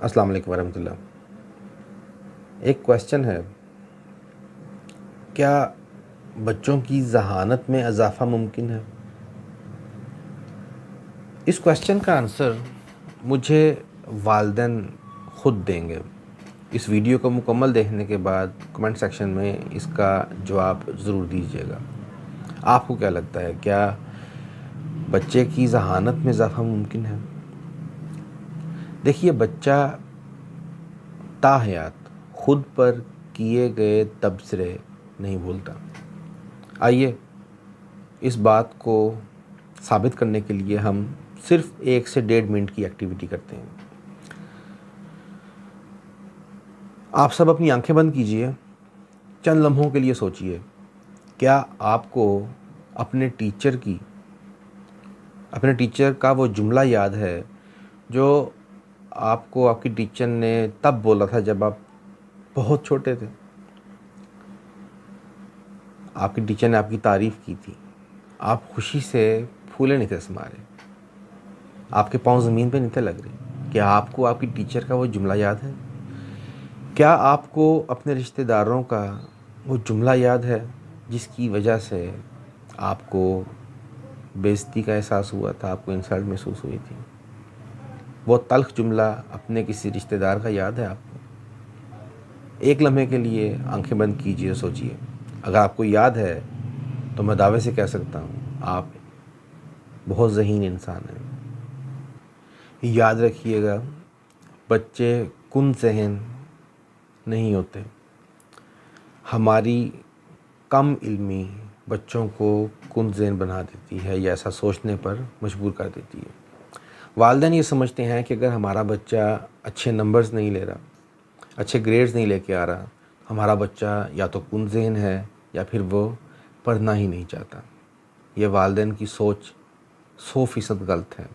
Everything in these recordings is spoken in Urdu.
السلام علیکم ورحمۃ اللہ۔ ایک کویسچن ہے، کیا بچوں کی ذہانت میں اضافہ ممکن ہے؟ اس کویسچن کا آنسر مجھے والدین خود دیں گے۔ اس ویڈیو کو مکمل دیکھنے کے بعد کمنٹ سیکشن میں اس کا جواب ضرور دیجیے گا۔ آپ کو کیا لگتا ہے، کیا بچے کی ذہانت میں اضافہ ممکن ہے؟ دیکھیے، بچہ تاحیات خود پر کیے گئے تبصرے نہیں بھولتا۔ آئیے اس بات کو ثابت کرنے کے لیے ہم صرف 1 سے 1.5 منٹ کی ایکٹیویٹی کرتے ہیں۔ آپ سب اپنی آنکھیں بند کیجئے، چند لمحوں کے لیے سوچئے، کیا آپ کو اپنے ٹیچر کا وہ جملہ یاد ہے جو آپ کو آپ کی ٹیچر نے تب بولا تھا جب آپ بہت چھوٹے تھے؟ آپ کی ٹیچر نے آپ کی تعریف کی تھی، آپ خوشی سے پھولے نہیں تھے سما رہے، آپ کے پاؤں زمین پہ نہیں تھے لگ رہے۔ کیا آپ کو آپ کی ٹیچر کا وہ جملہ یاد ہے؟ کیا آپ کو اپنے رشتہ داروں کا وہ جملہ یاد ہے جس کی وجہ سے آپ کو بے عزتی کا احساس ہوا تھا، آپ کو انسلٹ محسوس ہوئی تھی؟ وہ تلخ جملہ اپنے کسی رشتہ دار کا یاد ہے آپ کو؟ ایک لمحے کے لیے آنکھیں بند کیجئے، سوچئے۔ اگر آپ کو یاد ہے تو میں دعوے سے کہہ سکتا ہوں آپ بہت ذہین انسان ہیں۔ یاد رکھیے گا، بچے کن ذہن نہیں ہوتے۔ ہماری کم علمی بچوں کو کن ذہن بنا دیتی ہے یا ایسا سوچنے پر مجبور کر دیتی ہے۔ والدین یہ سمجھتے ہیں کہ اگر ہمارا بچہ اچھے نمبرز نہیں لے رہا، اچھے گریڈز نہیں لے کے آ رہا، ہمارا بچہ یا تو کن ذہن ہے یا پھر وہ پڑھنا ہی نہیں چاہتا۔ یہ والدین کی سوچ 100% غلط ہے۔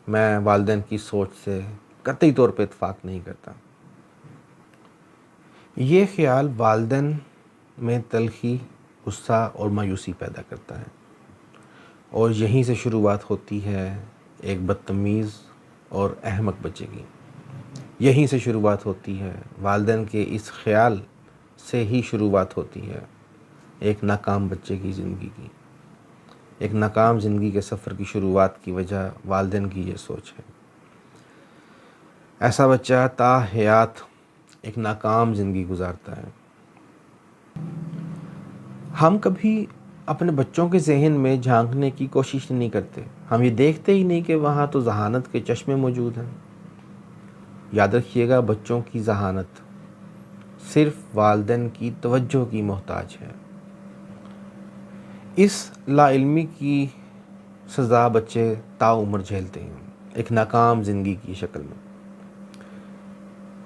میں والدین کی سوچ سے قطعی طور پہ اتفاق نہیں کرتا۔ یہ خیال والدین میں تلخی، غصہ اور مایوسی پیدا کرتا ہے، اور یہیں سے شروعات ہوتی ہے ایک بدتمیز اور احمق بچے کی۔ یہیں سے شروعات ہوتی ہے، والدین کے اس خیال سے ہی شروعات ہوتی ہے ایک ناکام بچے کی زندگی کی۔ ایک ناکام زندگی کے سفر کی شروعات کی وجہ والدین کی یہ سوچ ہے۔ ایسا بچہ تا حیات ایک ناکام زندگی گزارتا ہے۔ ہم کبھی اپنے بچوں کے ذہن میں جھانکنے کی کوشش نہیں کرتے۔ ہم یہ دیکھتے ہی نہیں کہ وہاں تو ذہانت کے چشمے موجود ہیں۔ یاد رکھیے گا، بچوں کی ذہانت صرف والدین کی توجہ کی محتاج ہے۔ اس لا علمی کی سزا بچے تا عمر جھیلتے ہیں، ایک ناکام زندگی کی شکل میں۔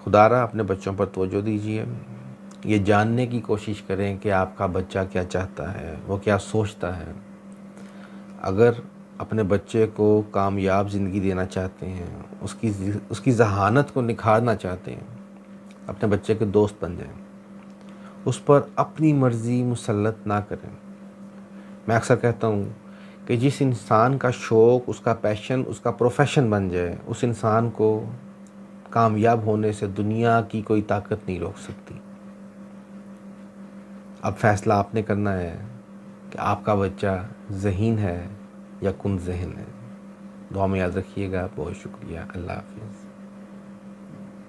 خدا را اپنے بچوں پر توجہ دیجیے، یہ جاننے کی کوشش کریں کہ آپ کا بچہ کیا چاہتا ہے، وہ کیا سوچتا ہے۔ اگر اپنے بچے کو کامیاب زندگی دینا چاہتے ہیں، اس کی ذہانت کو نکھارنا چاہتے ہیں، اپنے بچے کے دوست بن جائیں، اس پر اپنی مرضی مسلط نہ کریں۔ میں اکثر کہتا ہوں کہ جس انسان کا شوق، اس کا پیشن، اس کا پروفیشن بن جائے، اس انسان کو کامیاب ہونے سے دنیا کی کوئی طاقت نہیں روک سکتی۔ اب فیصلہ آپ نے کرنا ہے کہ آپ کا بچہ ذہین ہے یا کن ذہن ہے۔ دعا میں یاد رکھیے گا۔ بہت شکریہ۔ اللہ حافظ۔